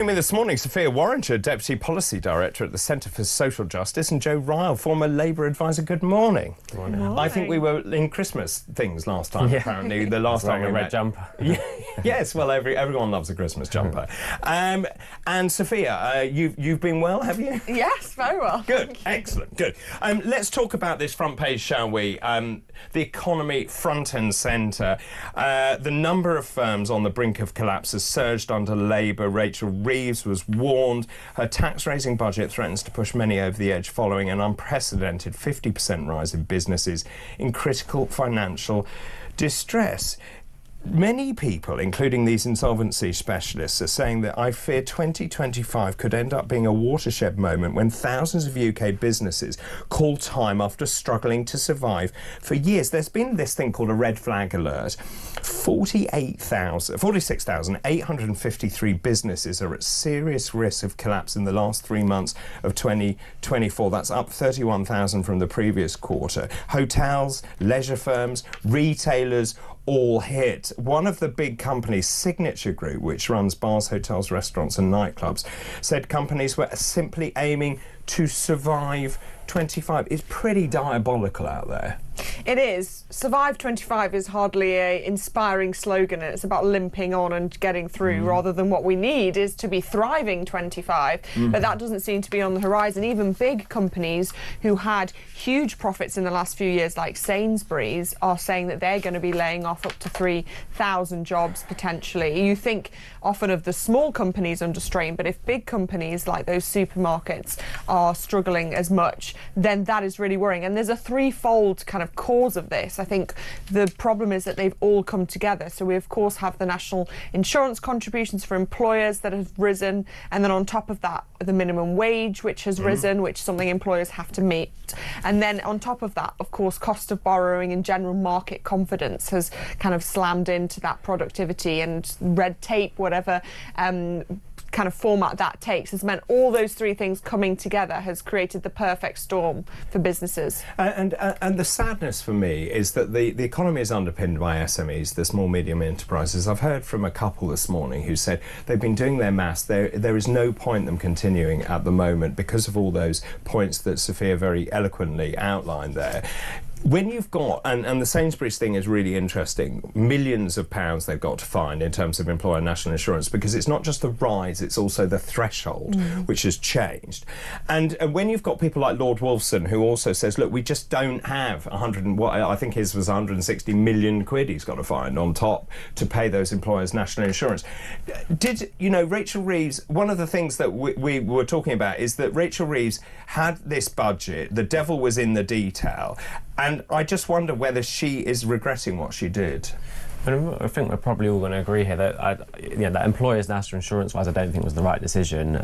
Me this morning, Sophia Worringer, Deputy Policy Director at the Centre for Social Justice, and Joe Ryle, former Labour advisor. Good morning. Good morning. I think we were in Christmas things last time, apparently. The last time a red jumper. Yes, well, everyone loves a Christmas jumper. And Sophia, you've been well, have you? Yes, very well. Good, excellent, good. Let's talk about this front page, shall we? The economy front and centre. The number of firms on the brink of collapse has surged under Labour. Rachel Reeves was warned her tax-raising budget threatens to push many over the edge following an unprecedented 50% rise in businesses in critical financial distress. Many people, including these insolvency specialists, are saying that I fear 2025 could end up being a watershed moment when thousands of UK businesses call time after struggling to survive for years. There's been this thing called a red flag alert. 46,853 businesses are at serious risk of collapse in the last 3 months of 2024. That's up 31,000 from the previous quarter. Hotels, leisure firms, retailers, all hit. One of the big companies, Signature Group, which runs bars, hotels, restaurants and nightclubs, said companies were simply aiming to survive 25. It's pretty diabolical out there. It is. Survive 25 is hardly an inspiring slogan. It's about limping on and getting through rather than what we need is to be thriving 25. But that doesn't seem to be on the horizon. Even big companies who had huge profits in the last few years, like Sainsbury's, are saying that they're going to be laying off up to 3,000 jobs potentially. You think often of the small companies under strain, but if big companies like those supermarkets are struggling as much, then that is really worrying. And there's a threefold kind of cause of this. I think the problem is that they've all come together. So we of course have the national insurance contributions for employers that have risen, and then on top of that the minimum wage which has risen, which is something employers have to meet, and then on top of that of course cost of borrowing and general market confidence has kind of slammed into that productivity, and red tape, whatever kind of format that takes, has meant all those three things coming together has created the perfect storm for businesses. And the sadness for me is that the economy is underpinned by SMEs, the small medium enterprises. I've heard from a couple this morning who said they've been doing their maths. There is no point them continuing at the moment because of all those points that Sophia very eloquently outlined there. When you've got, and the Sainsbury's thing is really interesting, millions of pounds they've got to find in terms of employer national insurance, because it's not just the rise, it's also the threshold which has changed. And when you've got people like Lord Wolfson, who also says, look, we just don't have 100 and what I think his was 160 million quid he's got to find on top to pay those employers national insurance. Did you know Rachel Reeves, one of the things that we were talking about is that Rachel Reeves had this budget, the devil was in the detail, and I just wonder whether she is regretting what she did. I think we're probably all going to agree here that that employers' national insurance-wise, I don't think was the right decision.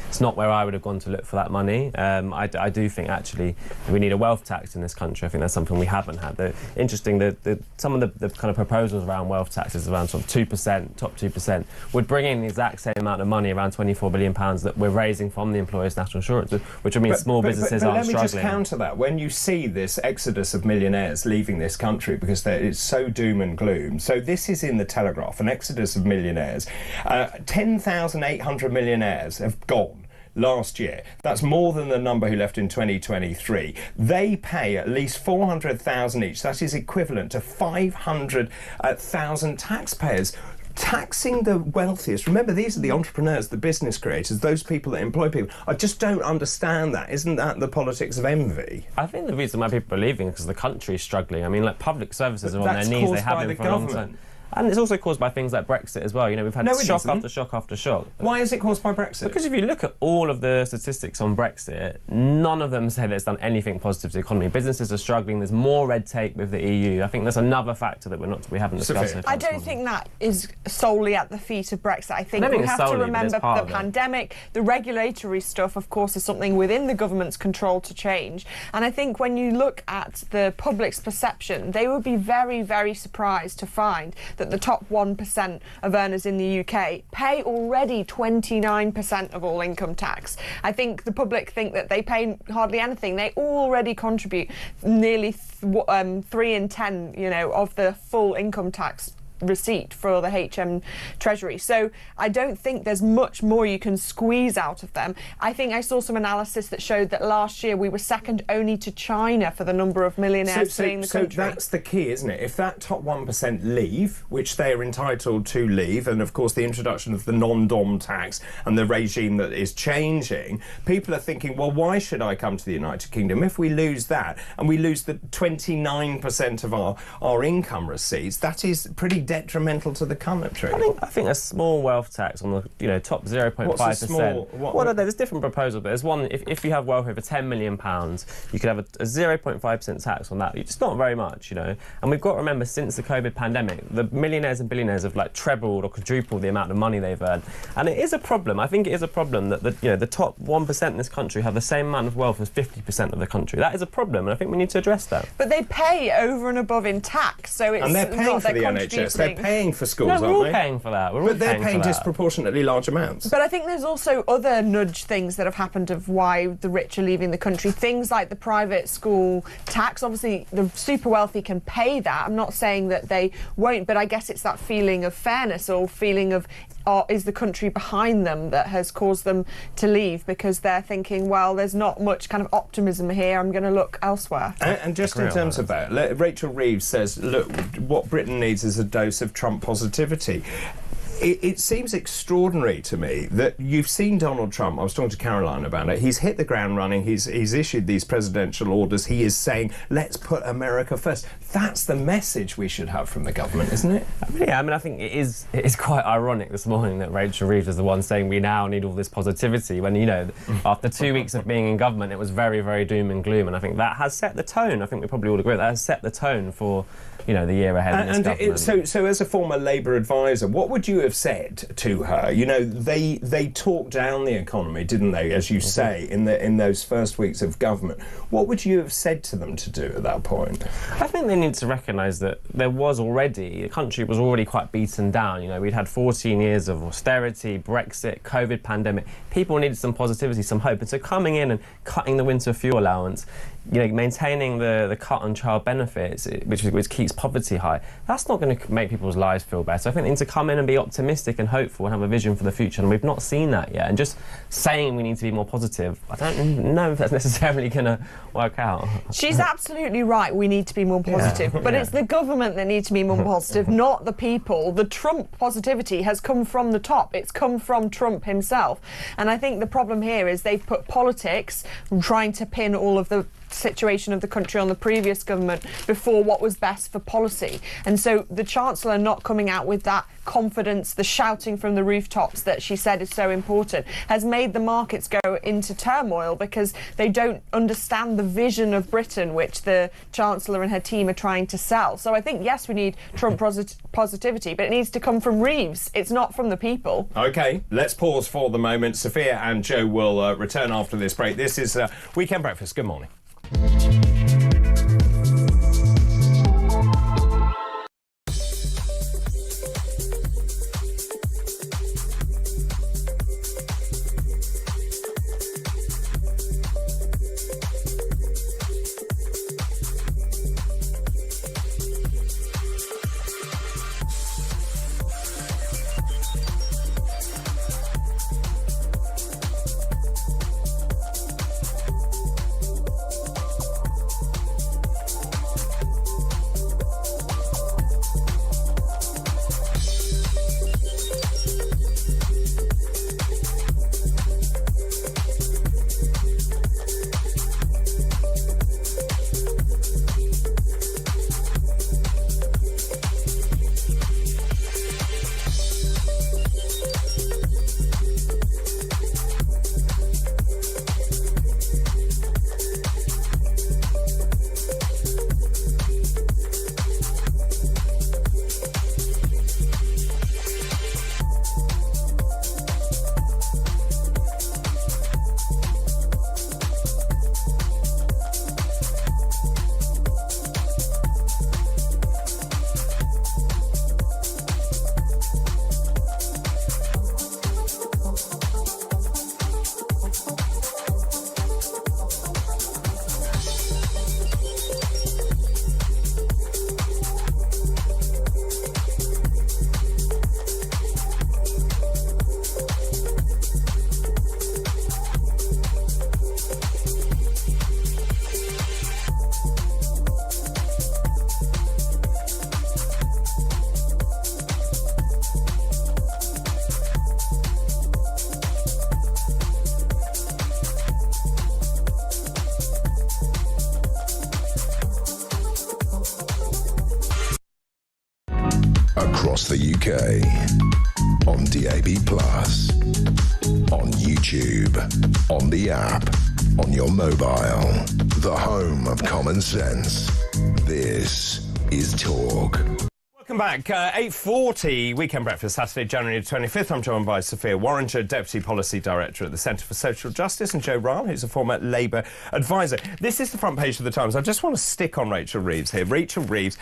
It's not where I would have gone to look for that money. I do think actually we need a wealth tax in this country. I think that's something we haven't had. Interesting, some of the kind of proposals around wealth taxes, around sort of 2%, top 2%, would bring in the exact same amount of money, around £24 billion that we're raising from the employers' national insurance, which would mean small businesses aren't struggling. Let me just counter that. When you see this exodus of millionaires leaving this country because it's so doom and gloom. So this is in the Telegraph, an exodus of millionaires. 10,800 millionaires have gone last year. That's more than the number who left in 2023. They pay at least 400,000 each. That is equivalent to 500,000 taxpayers. Taxing the wealthiest. Remember, these are the entrepreneurs, the business creators, those people that employ people. I just don't understand that. Isn't that the politics of envy? I think the reason why people are leaving is because the country is struggling. I mean, like, public services are on their knees. They have been for a long time. And it's also caused by things like Brexit as well. You know, we've had shock after shock after shock. Why is it caused by Brexit? Because if you look at all of the statistics on Brexit, none of them say that it's done anything positive to the economy. Businesses are struggling. There's more red tape with the EU. I think that's another factor that we haven't discussed. I don't think that is solely at the feet of Brexit. I think we have to remember the pandemic. The regulatory stuff, of course, is something within the government's control to change. And I think when you look at the public's perception, they would be very, very surprised to find that the top 1% of earners in the UK pay already 29% of all income tax. I think the public think that they pay hardly anything. They already contribute nearly 3 in 10, of the full income tax receipt for the HM Treasury. So I don't think there's much more you can squeeze out of them. I think I saw some analysis that showed that last year we were second only to China for the number of millionaires fleeing the country. So that's the key, isn't it? If that top 1% leave, which they are entitled to leave, and of course the introduction of the non-dom tax and the regime that is changing, people are thinking, well, why should I come to the United Kingdom? If we lose that and we lose the 29% of our income receipts, that is pretty detrimental to the country. I think a small wealth tax on the top 0.5%. What's a small? Well, there's different proposals, but there's one. If you have wealth over £10 million, you could have a 0.5% tax on that. It's not very much, And we've got to remember, since the COVID pandemic, the millionaires and billionaires have like trebled or quadrupled the amount of money they've earned, and it is a problem. I think it is a problem that the top 1% in this country have the same amount of wealth as 50% of the country. That is a problem, and I think we need to address that. But they pay over and above in tax, so it's and they're paying not for the NHS. They're paying for schools, no, aren't they? We're all paying for that. But they're paying disproportionately large amounts. But I think there's also other nudge things that have happened of why the rich are leaving the country. Things like the private school tax. Obviously, the super wealthy can pay that. I'm not saying that they won't, but I guess it's that feeling of fairness or feeling of is the country behind them that has caused them to leave, because they're thinking, well, there's not much kind of optimism here, I'm going to look elsewhere. And just in terms of that, Rachel Reeves says, look, what Britain needs is a dose of Trump positivity. It seems extraordinary to me that you've seen Donald Trump. I was talking to Caroline about it. He's hit the ground running. He's issued these presidential orders. He is saying, let's put America first. That's the message we should have from the government, isn't it? Yeah, I think it is quite ironic this morning that Rachel Reeves is the one saying we now need all this positivity when, after 2 weeks of being in government, it was very, very doom and gloom. And I think that has set the tone. I think we probably all agree that has set the tone for, the year ahead in this government. So as a former Labour advisor, what would you have said to her? They talked down the economy, didn't they, as you say, in those first weeks of government. What would you have said to them to do at that point? I think they need to recognise that the country was already quite beaten down. We'd had 14 years of austerity, Brexit, COVID pandemic. People needed some positivity, some hope. And so coming in and cutting the winter fuel allowance, maintaining the cut on child benefits, which keeps poverty high, that's not going to make people's lives feel better. I think they need to come in and be optimistic and hopeful and have a vision for the future, and we've not seen that yet. And just saying we need to be more positive, I don't know if that's necessarily going to work out. She's absolutely right, we need to be more positive, but it's the government that needs to be more positive, not the people. The Trump positivity has come from the top. It's come from Trump himself. And I think the problem here is they've put politics, trying to pin all of the situation of the country on the previous government before what was best for policy. And so the Chancellor not coming out with that confidence, the shouting from the rooftops that she said is so important, has made the markets go into turmoil because they don't understand the vision of Britain which the Chancellor and her team are trying to sell. So I think, yes, we need Trump positivity, but it needs to come from Reeves. It's not from the people. OK, let's pause for the moment. Sophia and Joe will return after this break. This is Weekend Breakfast. Good morning. across the UK. On DAB+, on YouTube, on the app, on your mobile. The home of common sense. This is Talk. Welcome back. 8:40 Weekend Breakfast, Saturday, January 25th. I'm joined by Sophia Worringer, Deputy Policy Director at the Centre for Social Justice, and Joe Ryle, who's a former Labour advisor. This is the front page of the Times. I just want to stick on Rachel Reeves here. Rachel Reeves,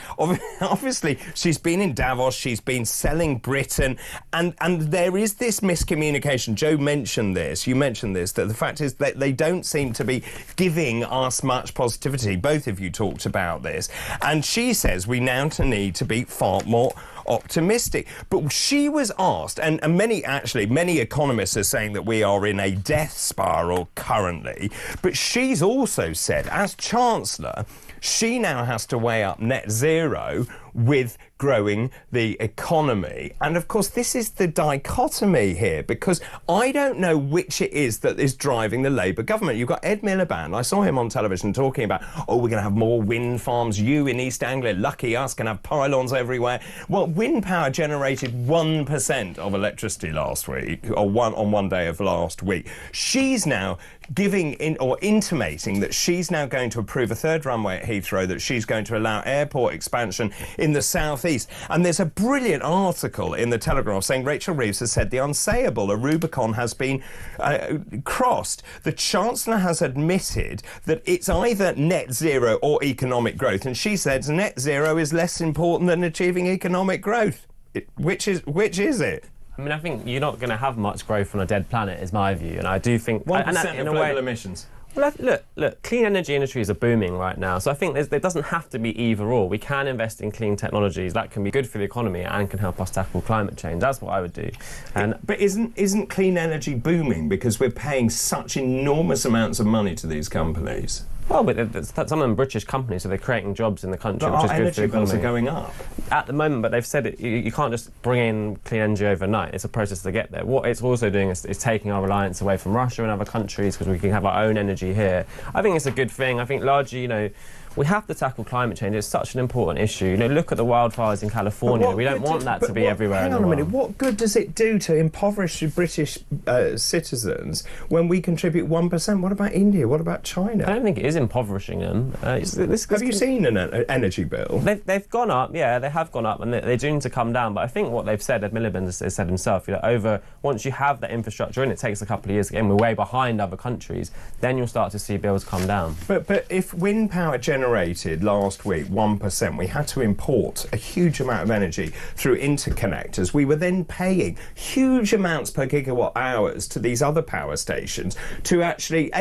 obviously, she's been in Davos, she's been selling Britain, and there is this miscommunication. Joe mentioned this, you mentioned this, that the fact is that they don't seem to be giving us much positivity. Both of you talked about this. And she says we now need to be far more optimistic. But she was asked, and many economists are saying that we are in a death spiral currently, but she's also said, as Chancellor, she now has to weigh up net zero with growing the economy. And of course, this is the dichotomy here, because I don't know which it is that is driving the Labour government. You've got Ed Miliband. I saw him on television talking about, we're going to have more wind farms. You in East Anglia, lucky us, can have pylons everywhere. Well, wind power generated 1% of electricity last week, or on one day of last week. She's now intimating that she's now going to approve a third runway at Heathrow, that she's going to allow airport expansion in the southeast. And there's a brilliant article in the Telegraph saying Rachel Reeves has said the unsayable. A Rubicon has been crossed. The Chancellor has admitted that it's either net zero or economic growth, and she says net zero is less important than achieving economic growth. Which is it? I mean, I think you're not going to have much growth on a dead planet, is my view, and I do think 1% of global emissions. Well, look, clean energy industries are booming right now, so I think there doesn't have to be either or. We can invest in clean technologies that can be good for the economy and can help us tackle climate change. That's what I would do. But isn't clean energy booming because we're paying such enormous amounts of money to these companies? Well, but some of them British companies, so they're creating jobs in the country, which is good for the economy. Bills are going up at the moment, but they've said you can't just bring in clean energy overnight. It's a process to get there. What it's also doing is taking our reliance away from Russia and other countries, because we can have our own energy here. I think it's a good thing. I think largely, we have to tackle climate change. It's such an important issue. Look at the wildfires in California. We don't want that to be everywhere in the world. Hang on a minute. What good does it do to impoverish British citizens when we contribute 1%? What about India? What about China? I don't think it is impoverishing them. Have you seen an energy bill? They've gone up, yeah, they have gone up, and they're due to come down. But I think what they've said, Ed Miliband has said himself, once you have that infrastructure in, it takes a couple of years. Again, we're way behind other countries. Then you'll start to see bills come down. But if wind power generated last week 1%, we had to import a huge amount of energy through interconnectors. We were then paying huge amounts per gigawatt hours to these other power stations to actually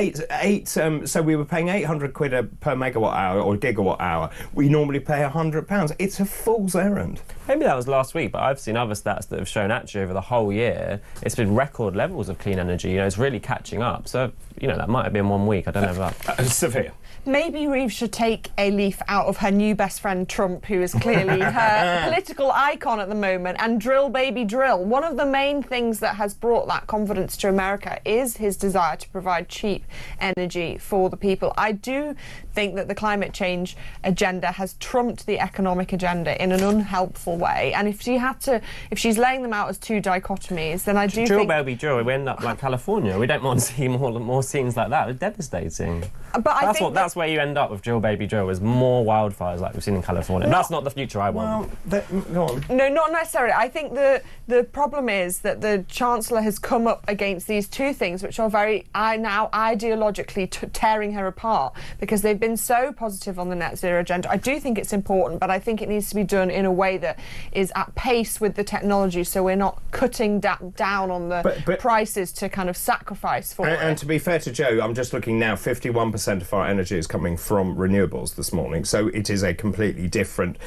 so we were paying 800 quid per megawatt hour or gigawatt hour. We normally pay £100. It's a fool's errand. Maybe that was last week, but I've seen other stats that have shown actually over the whole year it's been record levels of clean energy. It's really catching up. So that might have been 1 week. I don't know about Sophia. Maybe Reeves should take a leaf out of her new best friend Trump, who is clearly her political icon at the moment, and drill, baby, drill. One of the main things that has brought that confidence to America is his desire to provide cheap energy for the people. I do think that the climate change agenda has trumped the economic agenda in an unhelpful way. And if she's laying them out as two dichotomies, then I do drill, think... baby, drill. We end up like California. We don't want to see more scenes like that. It's devastating. But that's where you end up with drill, baby, drill, is more wildfires like we've seen in California. That's not the future I want. Go on. No, not necessarily. I think the problem is that the Chancellor has come up against these two things, which are now ideologically tearing her apart, because they've been so positive on the net zero agenda. I do think it's important, but I think it needs to be done in a way that is at pace with the technology, so we're not cutting down on the prices to kind of sacrifice for it. And to be fair to Joe, I'm just looking now, 51% of our energy is coming from renewables this morning, so it is a completely different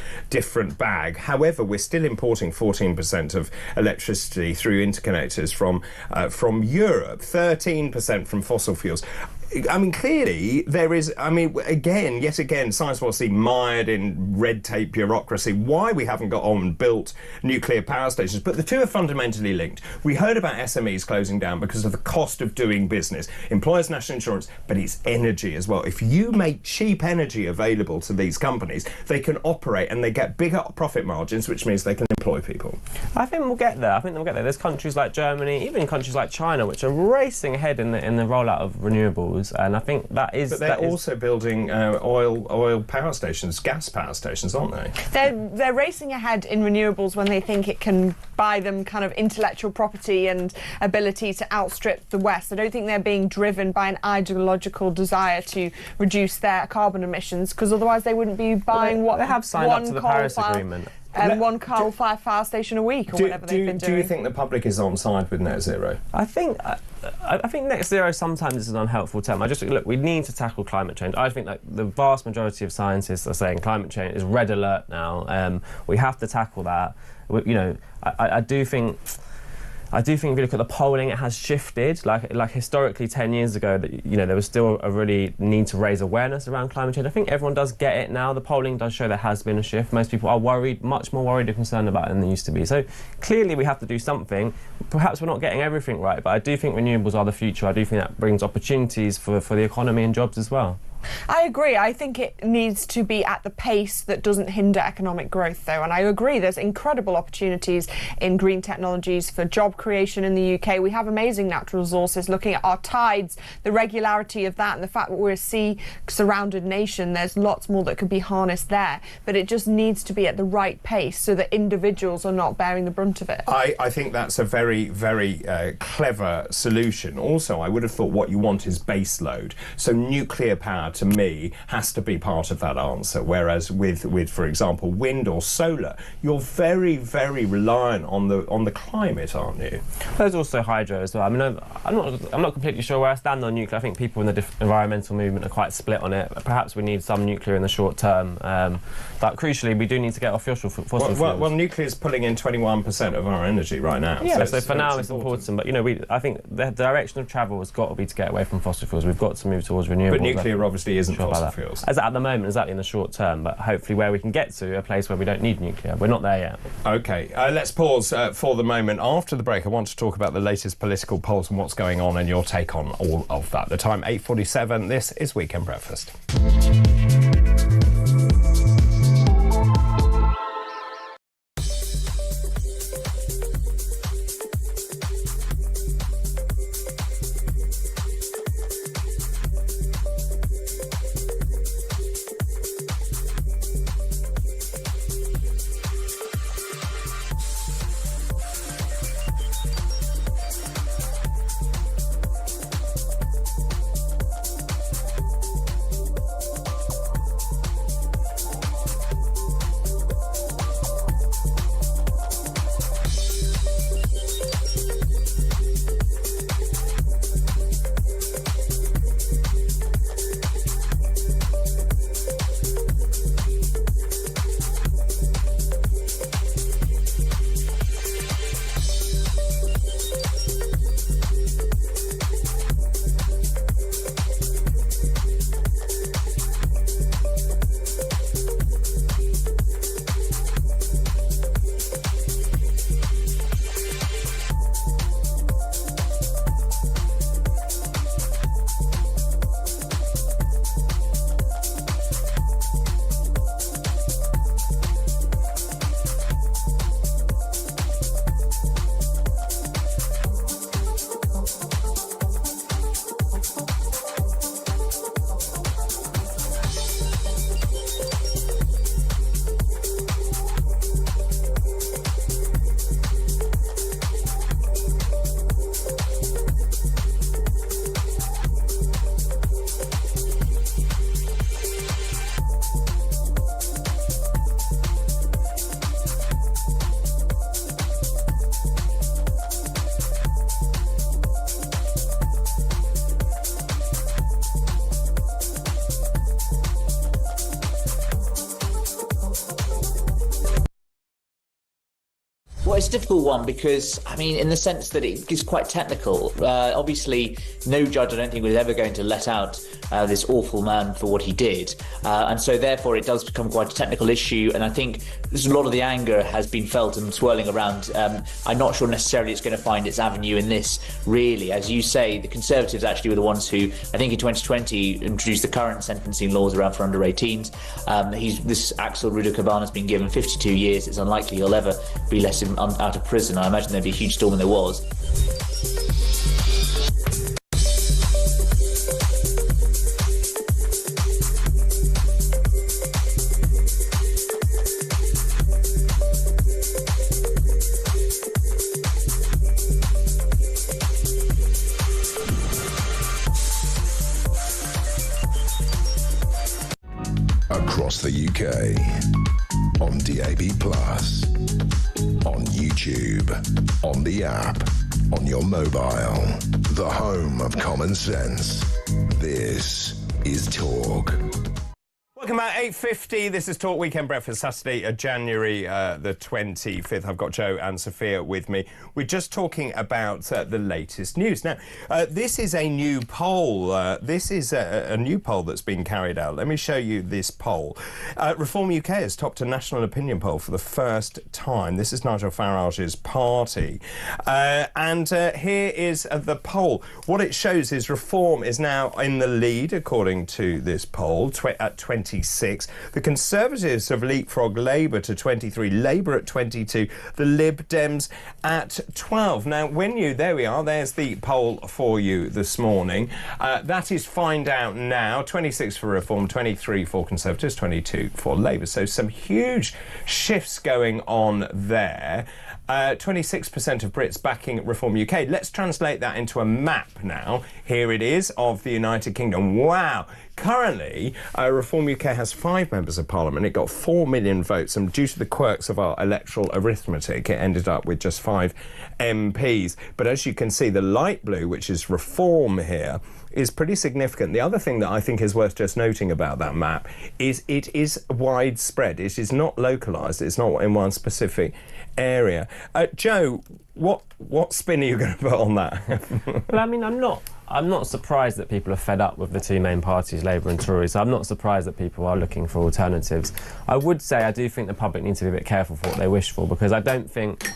bag. However, we're still importing 14% of electricity through interconnectors from Europe, 13% from fossil fuels. I mean, clearly there is. I mean, yet again, science will see mired in red tape bureaucracy. Why we haven't got on and built nuclear power stations, but the two are fundamentally linked. We heard about SMEs closing down because of the cost of doing business, employers' national insurance, but it's energy as well. If you make cheap energy available to these companies, they can operate and they get bigger profit margins, which means they can employ people. I think we'll get there. There's countries like Germany, even countries like China, which are racing ahead in the rollout of renewables, and I think that is. But they're also building oil power stations, gas power stations, aren't they? They're racing ahead in renewables when they think it can buy them kind of intellectual property and ability to outstrip the West. I don't think they're being driven by an ideological desire to reduce their carbon emissions, because otherwise they wouldn't be buying they have signed up to the Paris Agreement. One coal-fired power station a week, or whatever they've been doing. Do you think the public is on side with net zero? I think net zero sometimes is an unhelpful term. Look, we need to tackle climate change. I think that the vast majority of scientists are saying climate change is red alert now. We have to tackle that. I do think if you look at the polling, it has shifted. Like historically, 10 years ago, there was still a really need to raise awareness around climate change. I think everyone does get it now. The polling does show there has been a shift. Most people are worried, much more worried and concerned about it than they used to be. So clearly we have to do something. Perhaps we're not getting everything right, but I do think renewables are the future. I do think that brings opportunities for the economy and jobs as well. I agree. I think it needs to be at the pace that doesn't hinder economic growth, though. And I agree, there's incredible opportunities in green technologies for job creation in the UK. We have amazing natural resources. Looking at our tides, the regularity of that, and the fact that we're a sea-surrounded nation, there's lots more that could be harnessed there. But it just needs to be at the right pace so that individuals are not bearing the brunt of it. I think that's a very, very clever solution. Also, I would have thought what you want is base load. So nuclear power, to me, has to be part of that answer, whereas with for example, wind or solar, you're very, very reliant on the climate, aren't you? There's also hydro as well. I mean, I'm not completely sure where I stand on nuclear. I think people in the environmental movement are quite split on it. Perhaps we need some nuclear in the short term, but crucially, we do need to get off fossil fuels. Well, nuclear is pulling in 21% of our energy right now. Yeah, so for now it's important. But I think the direction of travel has got to be to get away from fossil fuels. We've got to move towards renewables. But nuclear obviously isn't fossil fuels. As at the moment, exactly in the short term, but hopefully where we can get to a place where we don't need nuclear. We're not there yet. OK, let's pause for the moment. After the break, I want to talk about the latest political polls and what's going on and your take on all of that. The time, 8:47. This is Weekend Breakfast. it's a difficult one because, I mean, in the sense that it is quite technical. Obviously, no judge, I don't think, was ever going to let out this awful man for what he did. And so, therefore, it does become quite a technical issue. And I think there's a lot of the anger has been felt and swirling around. I'm not sure necessarily it's going to find its avenue in this, really. As you say, the Conservatives actually were the ones who, I think in 2020, introduced the current sentencing laws around for under 18s. This Axel Ruder-Cabana has been given 52 years. It's unlikely he'll ever be let out of prison. I imagine there'd be a huge storm, and there was. Across the UK, on DAB+, on YouTube, on the app, on your mobile, the home of common sense. This is Talk. Welcome back, 8:50. This is Talk Weekend Breakfast, Saturday, January the 25th. I've got Joe and Sophia with me. We're just talking about the latest news. Now, this is a new poll. This is a new poll that's been carried out. Let me show you this poll. Reform UK has topped a national opinion poll for the first time. This is Nigel Farage's party. And here is the poll. What it shows is Reform is now in the lead, according to this poll, at 26. The Conservatives have leapfrogged Labour to 23, Labour at 22, the Lib Dems at 12. Now, there we are, there's the poll for you this morning. That is Find Out Now, 26 for Reform, 23 for Conservatives, 22 for Labour. So some huge shifts going on there. 26% of Brits backing Reform UK. Let's translate that into a map now. Here it is of the United Kingdom. Wow. Currently, Reform UK has 5 members of Parliament. It got 4 million votes, and due to the quirks of our electoral arithmetic, it ended up with just 5 MPs. But as you can see, the light blue, which is Reform here, is pretty significant. The other thing that I think is worth just noting about that map is it is widespread. It is not localised. It's not in one specific area. Joe, what spin are you going to put on that? Well, I mean, I'm not surprised that people are fed up with the two main parties, Labour and Tory, so I'm not surprised that people are looking for alternatives. I would say I do think the public needs to be a bit careful for what they wish for, because I don't think,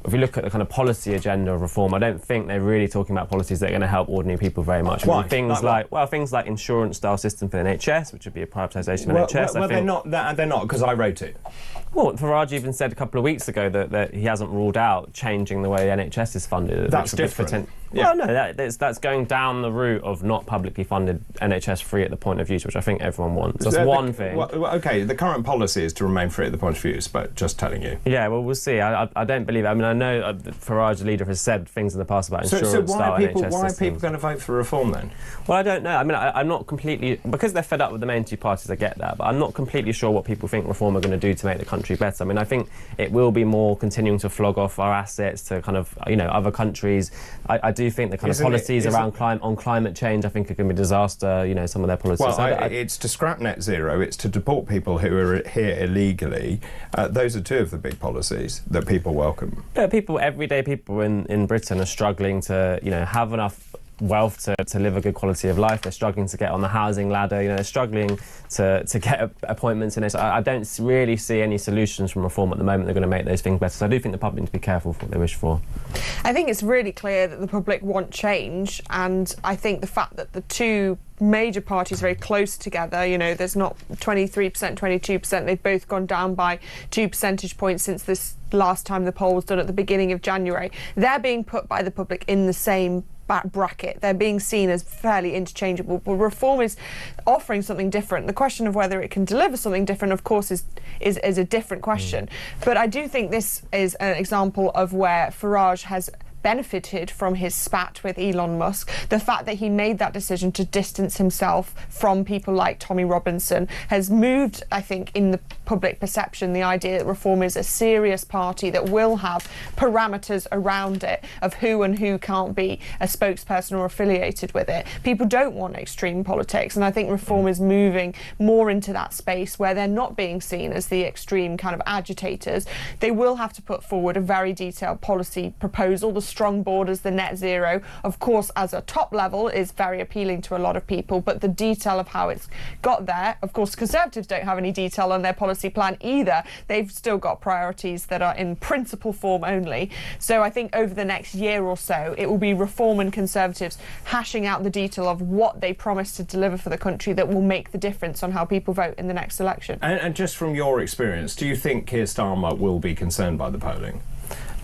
if we look at the kind of policy agenda of Reform, I don't think they're really talking about policies that are going to help ordinary people very much. Why? I mean, things like insurance-style system for the NHS, which would be a privatisation of NHS. Well, they're not, because I wrote it. Well, Farage even said a couple of weeks ago that he hasn't ruled out changing the way the NHS is funded. That's different. Well, no, that's going down the route of not publicly funded NHS free at the point of use, which I think everyone wants. That's one thing. Well, OK, the current policy is to remain free at the point of use, but just telling you. Yeah, well, we'll see. I don't believe it. I mean, I know Farage, the leader, has said things in the past about insurance-style NHS systems. So why are people going to vote for Reform then? Well, I don't know. I mean, I'm not completely... Because they're fed up with the main two parties, I get that, but I'm not completely sure what people think Reform are going to do to make the country better. I mean, I think it will be more continuing to flog off our assets to kind of, other countries. I do think the kind of policies around climate change, I think, are going to be a disaster, some of their policies. Well, it's to scrap net zero, it's to deport people who are here illegally. Those are two of the big policies that people welcome. But everyday people in Britain are struggling to, have enough wealth to live a good quality of life. They're struggling to get on the housing ladder. They're struggling to get appointments in it. So I don't really see any solutions from Reform at the moment that are going to make those things better. So I do think the public need to be careful for what they wish for. I think it's really clear that the public want change, and I think the fact that the two major parties very close together, there's not 23%, 22%, they've both gone down by 2 percentage points since this last time the poll was done at the beginning of January. They're being put by the public in the same bracket. They're being seen as fairly interchangeable, but Reform is offering something different. The question of whether it can deliver something different, of course, is a different question. But I do think this is an example of where Farage has benefited from his spat with Elon Musk. The fact that he made that decision to distance himself from people like Tommy Robinson has moved, I think, in the public perception, the idea that Reform is a serious party that will have parameters around it of who and who can't be a spokesperson or affiliated with it. People don't want extreme politics, and I think Reform is moving more into that space where they're not being seen as the extreme kind of agitators. They will have to put forward a very detailed policy proposal. The strong borders, the net zero, of course, as a top level is very appealing to a lot of people, but the detail of how it's got there, of course, Conservatives don't have any detail on their policy plan either. They've still got priorities that are in principle form only. So I think over the next year or so, it will be Reform and Conservatives hashing out the detail of what they promised to deliver for the country that will make the difference on how people vote in the next election. And just from your experience, do you think Keir Starmer will be concerned by the polling?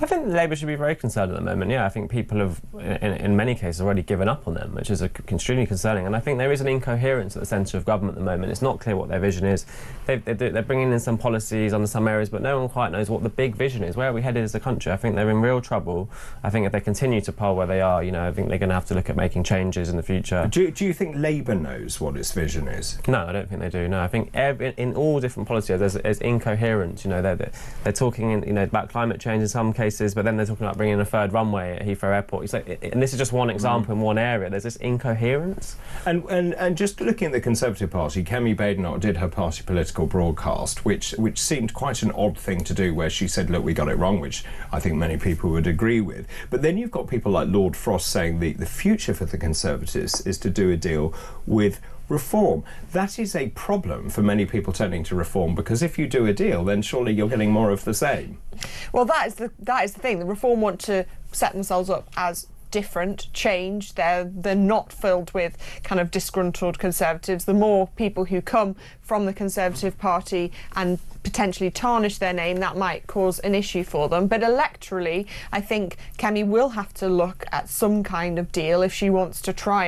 I think Labour should be very concerned at the moment. Yeah, I think people have, in many cases, already given up on them, which is extremely concerning. And I think there is an incoherence at the centre of government at the moment. It's not clear what their vision is. They're bringing in some policies under some areas, but no one quite knows what the big vision is. Where are we headed as a country? I think they're in real trouble. I think if they continue to poll where they are, I think they're going to have to look at making changes in the future. Do you think Labour knows what its vision is? No, I don't think they do. No, I think in all different policies there's incoherence. They're talking about climate change in some cases, but then they're talking about bringing in a third runway at Heathrow Airport. It's like, and this is just one example in one area. There's this incoherence. And just looking at the Conservative Party, Kemi Badenoch did her party political broadcast, which seemed quite an odd thing to do, where she said, look, we got it wrong, which I think many people would agree with. But then you've got people like Lord Frost saying the future for the Conservatives is to do a deal with Reform. That is a problem for many people turning to Reform, because if you do a deal, then surely you're getting more of the same. Well, that is the thing. The Reform want to set themselves up as different, change. They're not filled with kind of disgruntled Conservatives. The more people who come from the Conservative Party and potentially tarnish their name, that might cause an issue for them. But electorally, I think Kemi will have to look at some kind of deal if she wants to try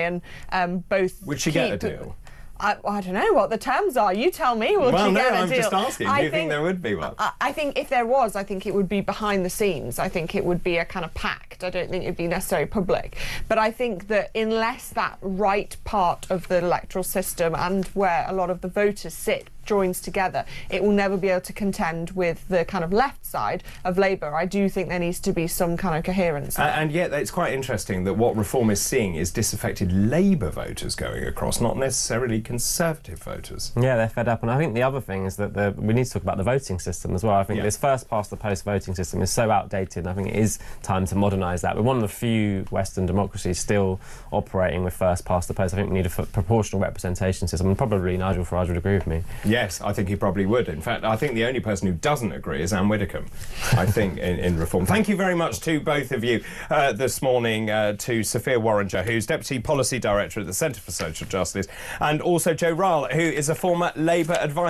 and both. Would she get a deal? I don't know what the terms are. You tell me. Will she get a I'm deal? just asking. Do you think there would be one? I think if there was, I think it would be behind the scenes. I think it would be a kind of pact. I don't think it would be necessarily public. But I think that unless that right part of the electoral system and where a lot of the voters sit joins together, it will never be able to contend with the kind of left side of Labour. I do think there needs to be some kind of coherence. And yet it's quite interesting that what Reform is seeing is disaffected Labour voters going across, not necessarily Conservative voters. Yeah, they're fed up. And I think the other thing is that we need to talk about the voting system as well. I think this first past the post voting system is so outdated, and I think it is time to modernise that. We're one of the few Western democracies still operating with first past the post. I think we need a proportional representation system, and probably Nigel Farage would agree with me. Yes, I think he probably would. In fact, I think the only person who doesn't agree is Anne Widdecombe, I think, in Reform. Thank you very much to both of you this morning, to Sophia Worringer, who's Deputy Policy Director at the Centre for Social Justice, and also Joe Ryle, who is a former Labour advisor.